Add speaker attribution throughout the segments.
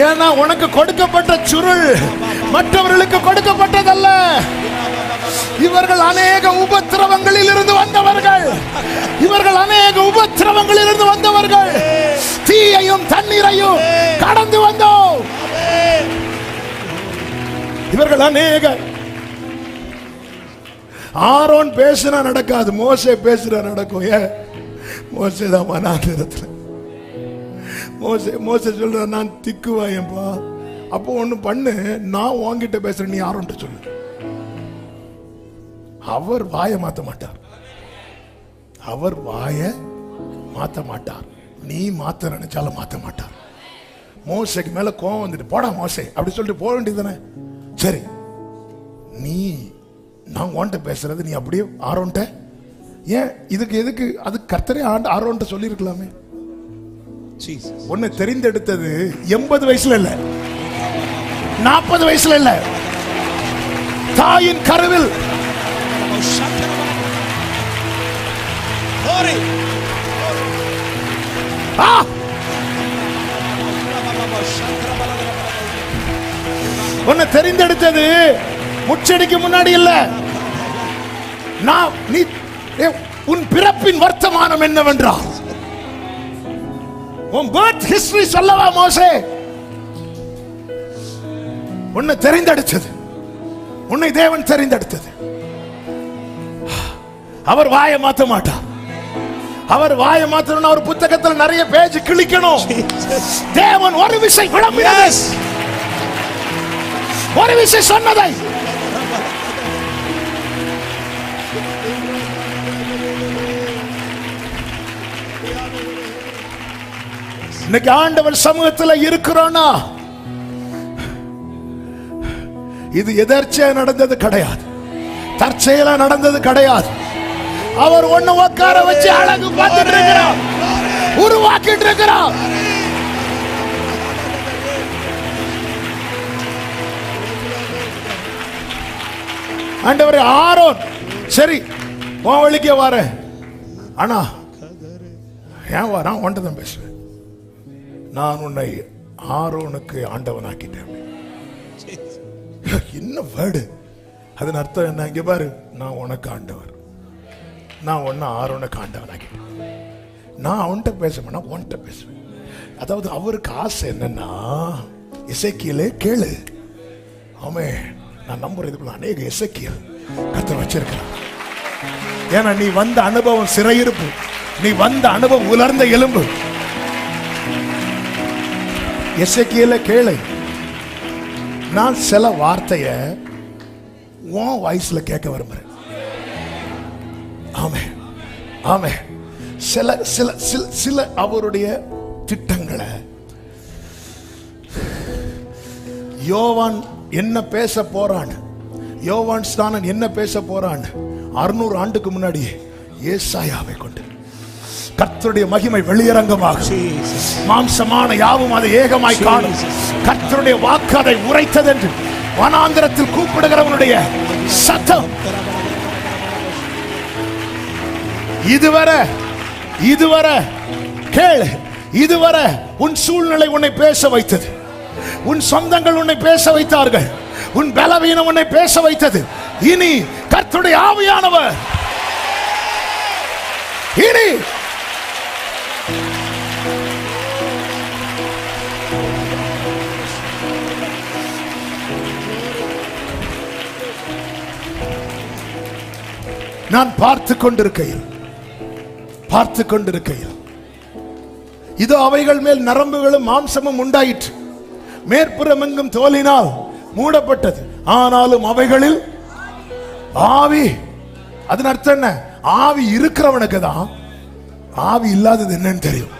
Speaker 1: ஏன்னா உனக்கு கொடுக்கப்பட்ட சுருள் மற்றவர்களுக்கு கொடுக்கப்பட்டதல்ல. இவர்கள் அநேக உபத்திரவங்களில் இருந்து வந்தவர்கள். இவர்கள் அநேக உபத்திரவங்களில் இருந்து வந்தவர்கள். தீயையும் தண்ணீரையும் கடந்து வந்தோம். இவர்கள் அநேக. ஆரோன் பேசுனா நடக்காது, மோசே பேசுனா நடக்கும். ஏன்? மோசே தான் வனாந்திரத்தில். மோசே சொல்ற, நான் திக்குவாயப்பா. அப்போ ஒண்ணு பண்ணு, நான் உன்கிட்ட பேசுறேன், நீ ஆரோன்ட்ட சொல்லு. அவர் வாயை மாத்த மாட்டார். அவர் வாயை மாத்த மாட்டார். நீ மாத்த நினைச்சாலும் மாத்த மாட்டார். மோசைக்கு மேல கோவம் வந்துட்டு, போடா மோசே அப்படி சொல்லிட்டு போக வேண்டியதுதானே. சரி, நீ நான் உன்கிட்ட பேசுறது, நீ அப்படியே ஆரோன்ட்ட. ஏன் இதுக்கு எதுக்கு? அது கர்த்தரே ஆரோன்ட்ட சொல்லி இருக்கலாமே. ஒன்னு தெரிந்தெடுத்தது 80 வயசுல இல்ல, 40 வயசுல இல்ல, தாயின் கருவில். உன்னை தெரிந்தெடுத்தது முச்சடிக்கு முன்னாடி இல்ல. நீ உன் பிறப்பின் வர்த்தமானம் என்னவென்றால் உன் பர்த் ஹிஸ்டரி சொல்லவா மோசே? உன்னை தெரிந்தெடுத்தது, உன்னை தேவன் தெரிந்தெடுத்தது. அவர் வாயை மாத்த மாட்டார். அவர் வாயை மாத்தணும்னா ஒரு புத்தகத்தில் நிறைய பேஜ் கிழிக்கணும். தேவன் ஒரு விஷயம் விளம்பினது, ஒரு விஷயம் சொன்னதை இன்னைக்கு ஆண்டவர் சமூகத்தில் இருக்கிறோம்னா இது எதர்ச்சியா நடந்தது கிடையாது, தற்செயலா நடந்தது கிடையாது. அவர் ஒண்ணு உட்கார வச்சு அழகு பார்த்துட்டு இருக்கிறார், உருவாக்கிட்டு இருக்கிறார். ஆண்டவரே, ஆரோன் சரி உன் வழிக்கே வார, ஆனா ஏன் வாரான்? ஒன்றதான் பேசுவேன். நான் உன்னை ஆரோனுக்கு ஆண்டவன் ஆக்கிட்டேன். என்ன வேர்டு? அதன் அர்த்தம் என்ன? இங்க பாரு, நான் உனக்கு ஆண்டவர், நான் உன்னை ஆரோனுக்கு ஆண்டவன் ஆக்கிட்டேன். நான் அவன்கிட்ட பேசுவேன், நான் உன்கிட்ட பேசுவேன். அதாவது அவருக்கு ஆசை என்னன்னா, எசேக்கியேலே கேளு. ஆமே, நான் நம்புறது அநேக எசேக்கியேல் கர்த்தர் வச்சிருக்கிறார். ஏன்னா நீ வந்த அனுபவம் சிறையிருப்பு, நீ வந்த அனுபவம் உலர்ந்த எலும்பு. எசேக்கியேலே கேளு. நான் சில வார்த்தைய உன் வாய்ஸ்ல கேட்க விரும்புறேன். ஆமே ஆமே. சில சில சில சில அவருடைய திட்டங்களை யோவான் என்ன பேச போறான், யோவான் ஸ்நானன் என்ன பேச போறான் 600 ஆண்டுக்கு முன்னாடி ஏசாயாவை கொண்டு கர்த்தருடைய மகிமை வெளியரங்கமாக மாம்சமான யாவும் அதை ஏகமாய் காணும். கர்த்தருடைய வாக்கு அதை உரைத்தது என்று வனாந்திரத்தில் கூப்பிடுகிறவனுடைய சத்தம். இதுவரை கேளு. இதுவரை உன் சூழ்நிலை உன்னை பேச வைத்தது, உன் சொந்தங்கள் உன்னை பேச வைத்தார்கள், உன் பலவீனம் உன்னை பேச வைத்தது. இனி கர்த்தருடைய ஆவியானவர், இனி நான் பார்த்து கொண்டிருக்கையில் இதோ அவைகள் மேல் நரம்புகளும் மாம்சமும் உண்டாயிற்று, மேற்புறம் எங்கும் தோலினால் மூடப்பட்டது, ஆனாலும் அவைகளில் ஆவி. அதன் அர்த்தம் என்ன? ஆவி இருக்கிறவனுக்கு தான் ஆவி இல்லாதது என்னன்னு தெரியும்.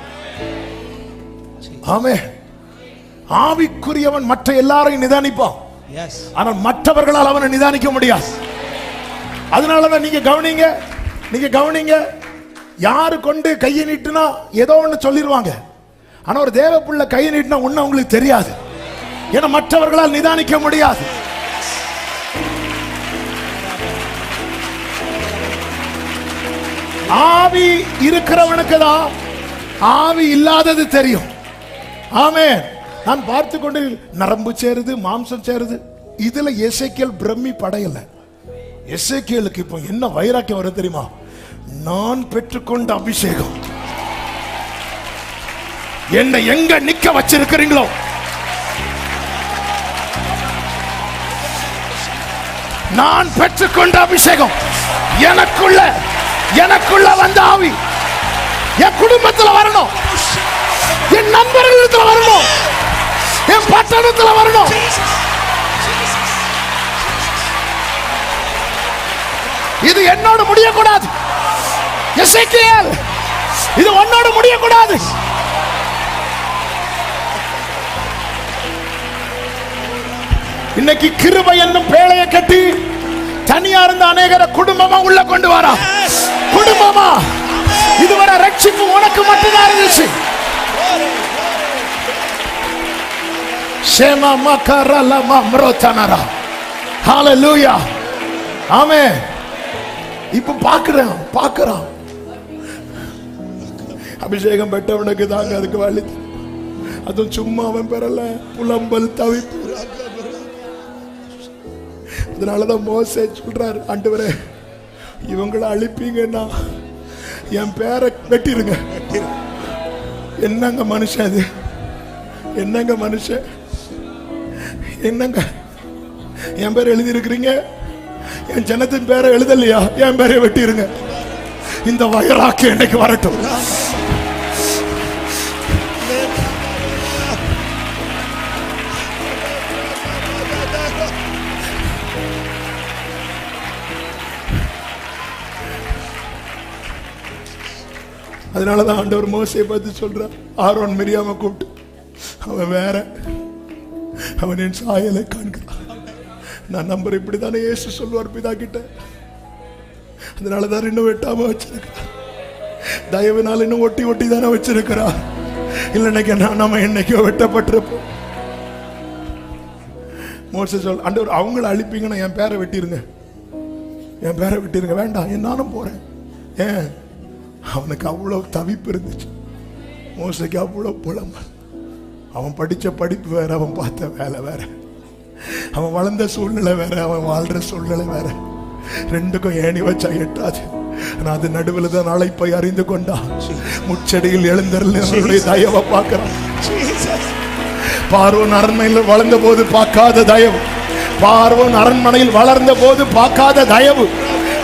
Speaker 1: ஆமே. ஆவிக்குரியவன் மற்ற எல்லாரையும் நிதானிப்பான், ஆனால் மற்றவர்களால் அவனை நிதானிக்க முடியாது. அதனாலதான் நீங்க கவனிங்க, யாரு கொண்டு கையை நீட்டுனா ஏதோ ஒண்ணு சொல்லிடுவாங்க, ஆனா ஒரு தேவ புள்ள கையை நீட்டினா ஒண்ணு அவங்களுக்கு தெரியாது, ஏன்னா மற்றவர்களால் நிதானிக்க முடியாது. ஆவி இருக்கிறவனுக்கு தான் ஆவி இல்லாதது தெரியும். ஆமென். நான் பார்த்து கொண்டு நரம்பு சேருது, மாம்சம் சேருது. இதுல எசேக்கியேல் பிரம்மி படையல. எசேக்கியேலுக்கு இப்போ என்ன வைராக்கியம் வரும் தெரியுமா? நான் பெற்றுக்கொண்ட அபிஷேகம் என்னை எங்க நிக்க வச்சிருக்கிறீங்களோ, நான் பெற்றுக்கொண்ட அபிஷேகம் எனக்குள்ள வந்த ஆவி என் குடும்பத்துல வரணும், என் நண்பர்களிடத்துல வரணும், என் பட்டணத்துல வரணும். இது என்னோட முடியக்கூடாது. எசேக்கியேல், இது உன்னோட முடியக்கூடாது. இன்னைக்கு கிருபை என்னும் பேழையை கட்டி தனியா இருந்த அநேகரை குடும்பமா உள்ள கொண்டு வரா. குடும்பமா இதுவரை ரட்சிப்பு உனக்கு மட்டும்தான் இருந்துச்சு. ஷேமா மக்கரல மம்ரோதனரா. ஹalleluya. ஆமென். இப்ப பார்க்கறான் அபிஷேகம் பெற்றவனுக்கு தாங்க அதுக்கு வழி. அதுவும் சும்மா அவன் பெறல, புலம்பல் தவிப்பு. அதனாலதான் மோசே சொல்றாரு, ஆண்டவரே இவங்களை அழிப்பீங்கன்னா என் பேரை வெட்டிருங்க. என்னங்க மனுஷன் அது? என்னங்க மனுஷன்? என்னங்க என் பேரை எழுதி இருக்கிறீங்க, என் ஜனத்தின் பேரை எழுதலையா? என் பேரை வெட்டிருங்க. இந்த வயலாக்கு என்னைக்கு வரட்டும். அதனாலதான் ஆண்டவர் மோசேயை பார்த்து சொல்றார், ஆரோன் மிரியாம கூப்பிட்டு, அவன் வேற, அவன் என் சாயலை காண்கிறான். நான் நம்பர் இப்படித்தானே இயேசு சொல்லுவார் பிதா கிட்ட. அதனாலதான் இன்னும் வெட்டாம வச்சிருக்கிறார். தயவுனால இன்னும் ஒட்டி தானே வச்சிருக்கிறார். இல்லைன்னா நம்ம என்னைக்கோ வெட்டப்பட்டிருப்போம். மோசே சொல், ஆண்டவர் அவங்கள அழிப்பீங்கன்னா என் பேரை வெட்டிருங்க, என் பேரை வெட்டிருங்க. வேண்டாம், நானும் போறேன். ஏன்? அவனுக்கு அவ்வளவு தவிப்பு இருந்துச்சு. மோசைக்கு அவ்வளவு புலம்பல். அவன் படிச்ச படிப்பு வேற, அவன் பார்த்த வேலை வேற, அவன் வளர்ந்த சூழ்நிலை வேற, அவன் வாழ்ற சூழ்நிலை வேற. ரெண்டுக்கும் ஏணி வச்சா எட்டாது. ஆனா அது நடுவில் தான் அழைப்பை அறிந்து கொண்டான். முச்சடியில் எழுந்தருளுடைய தயவை பார்க்கிறான். பார்வோன் அரண்மனையில் வளர்ந்த போது பார்க்காத தயவு, பார்வோன் அரண்மனையில் வளர்ந்த போது பார்க்காத தயவு,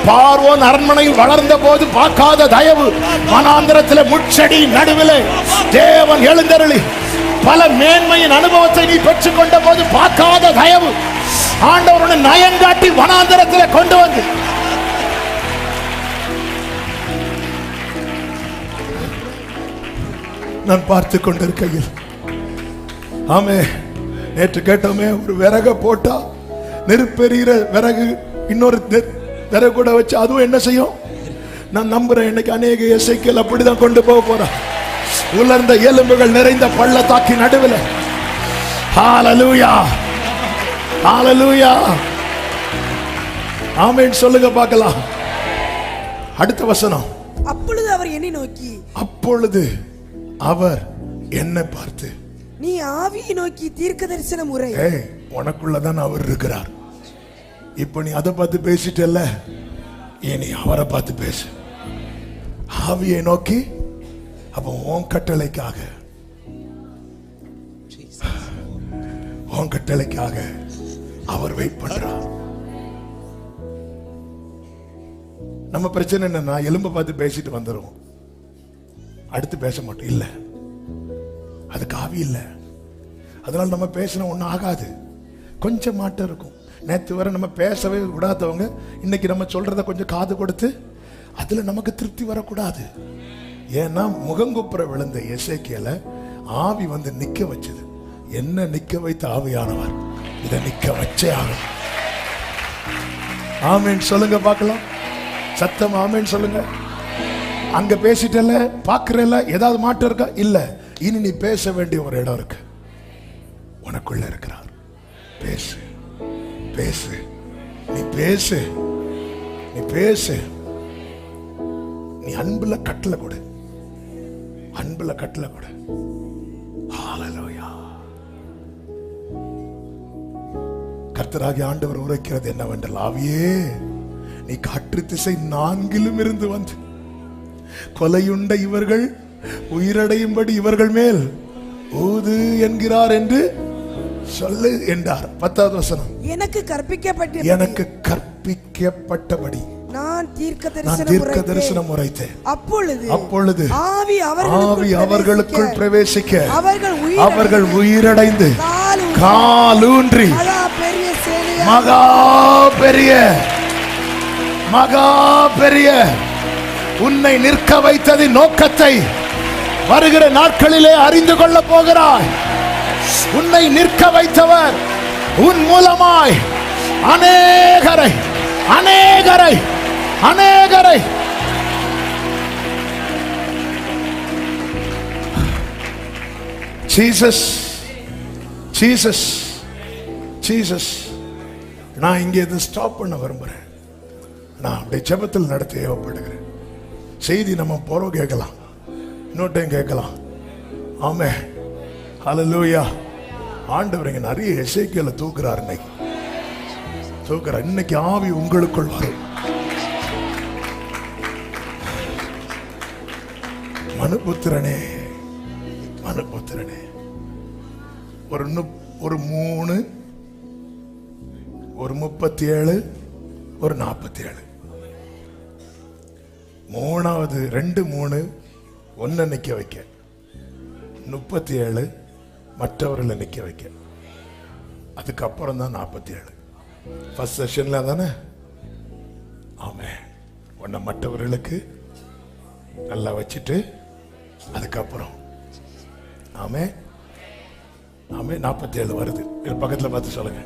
Speaker 1: பார்வோன் அரண்மனையில் வளர்ந்த போது பார்க்காத தயவு, வனாந்திரத்தில் முச்சடி நடுவில் தேவன் எழுந்தருளி பல மேன்மையின் அனுபவத்தை நீ பெற்றுக் கொண்ட போது பார்க்காத தயவு, ஆண்டவருடைய நயங்காட்டி வனாந்திரத்தில் கொண்டு வந்து நான் பார்த்து கொண்டிருக்கையில், ஆமே நேற்று கேட்டோமே, ஒரு விறக போட்டா நெருப்பெறிகிற விறகு இன்னொரு விறகு கூட வச்சு அதுவும் என்ன செய்யும்? நான் நம்புறேன் இன்னைக்கு அநேக எசேக்கியேல் அப்படிதான் கொண்டு போக போறான். உலர்ந்த எலும்புகள் நிறைந்த பள்ளத்தாக்கி நடுவில். ஹalleluya, ஹalleluya, ஆமென் சொல்லுங்க பார்க்கலாம். அடுத்த வசனம்.
Speaker 2: அப்பொழுது அவர் என்னை நோக்கி,
Speaker 1: அப்பொழுது அவர் என்னை பார்த்து,
Speaker 2: நீ ஆவியை நோக்கி தீர்க்க தரிசனம் உரை.
Speaker 1: உனக்குள்ளதான் அவர் இருக்கிறார். இப்ப நீ அதை பார்த்து பேசிட்டல்ல, நீ அவரை பார்த்து பேசு. ஆவியை நோக்கி. அப்ப உன் கட்டளைக்காக, உன் கட்டளைக்காக அவர் வெயிட் பண்றார். நம்ம பிரச்சனை என்னன்னா, எலும்ப பார்த்து பேசிட்டு வந்துடும், அடுத்து பேச மாட்டோம். இல்ல, அதுக்கு ஆவி இல்ல. அதனால நம்ம பேசின ஒன்னும் ஆகாது, கொஞ்சம் மாட்டம் இருக்கும். நேற்று வரை நம்ம பேசவே விடாதவங்க இன்னைக்கு நம்ம சொல்றத கொஞ்சம் காது கொடுத்து அதுல நமக்கு திருப்தி வரக்கூடாது. ஏன்னா முகங்குப்புற விழுந்த எசேக்கியேலை ஆவி வந்து நிக்க வச்சது. என்ன நிக்க வைத்த ஆவியானவர் இதை நிக்க வச்சே ஆகும். ஆமேன் சொல்லுங்க பார்க்கலாம். சத்தம் ஆமேன் சொல்லுங்க. அங்க பேசிட்டல, பாக்குறல, ஏதாவது மாற்றம் இருக்கா? இல்ல. இனி நீ பேச வேண்டிய ஒரு இடம் இருக்கு. உனக்குள்ள இருக்கிறார். பேசு, பேசு, நீ பேசு, நீ பேசு. நீ அன்புல கட்டளை கொடு, அன்புல கட்டளை கொடு. ஹalleluya. கர்த்தராகிய ஆண்டவர் உரைக்கிறது என்னவென்றால், ஆவியே நீ காற்று திசை 4 இருந்து வந்து கொலையுண்ட இவர்கள் உயிரடையும்படி இவர்கள் மேல் ஊது என்கிறார் என்று சொல்லு என்றார். 10வது வசனம். எனக்கு கற்பிக்கப்பட்டபடி நான் தீர்க்க தரிசனம் உரைத்தேன். அப்பொழுது ஆவி அவர்களுக்குள் பிரவேசிக்க அவர்கள் உயிரடைந்து காலூன்றி மகா பெரிய உன்னை நிற்க வைத்ததின் நோக்கத்தை வருகிற நாட்களிலே அறிந்து கொள்ள போகிறாய். உன்னை நிற்க வைத்தவர் உன் மூலமாய் அநேகரை அநேகரை அநேகரை ஜீசஸ் ஜீசஸ் ஜீசஸ். நான் இங்கே இதை ஸ்டாப் பண்ண விரும்புறேன். நான் அப்படியே ஜெபத்தில் நடத்த ஏவப்படுகிறேன். செய்தி நம்ம போறோம் கேட்கலாம், இன்னொரு டைம் கேட்கலாம். ஆமே, ஹல்லேலூயா. ஆண்டவர் இங்க நிறைய எசேக்கியேலை தூக்குறார். இன்னைக்கு தூக்குறார். இன்னைக்கு ஆவி உங்களுக்குள் வரும். மனுபுத்திரனே மனுபுத்திரனே, ஒரு 3 ஒரு 37 ஒரு 47, 3வது 2 3 ஒன்ன நிக்க வைக்க, 37 மற்றவர்களை நிக்க வைக்க, அதுக்கப்புறம் தான் 47. ஃபர்ஸ்ட் செஷன்ல தானே. ஆமே, ஒன்ன மற்றவர்களுக்கு நல்லா வச்சுட்டு அதுக்கப்புறம் ஆமே ஆமே 47 வருது. பக்கத்துல பார்த்து சொல்லுங்க,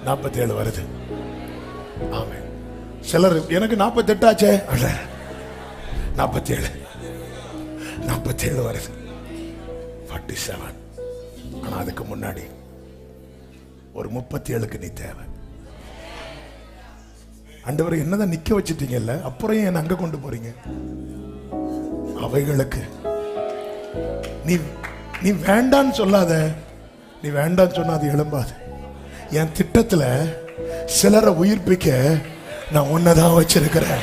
Speaker 1: 47 வருது. ஆமே. சிலர் எனக்கு 48 ஆச்சே, 47 வருது, 47. ஆனா அதுக்கு முன்னாடி ஒரு 37க்கு நீ தேவை. ஆண்டவரை என்னதான் நிக்க வச்சிட்டீங்கல்ல, அப்புறம் என்ன அங்க கொண்டு போறீங்க? அவைகளுக்கு நீ வேண்டான்னு சொல்லாத. நீ வேண்டான்னு சொன்னா அது எழும்பாது. என் திட்டத்துல சிலரை உயிர்ப்பிக்க நான் உன்னதான் வச்சிருக்கிறேன்.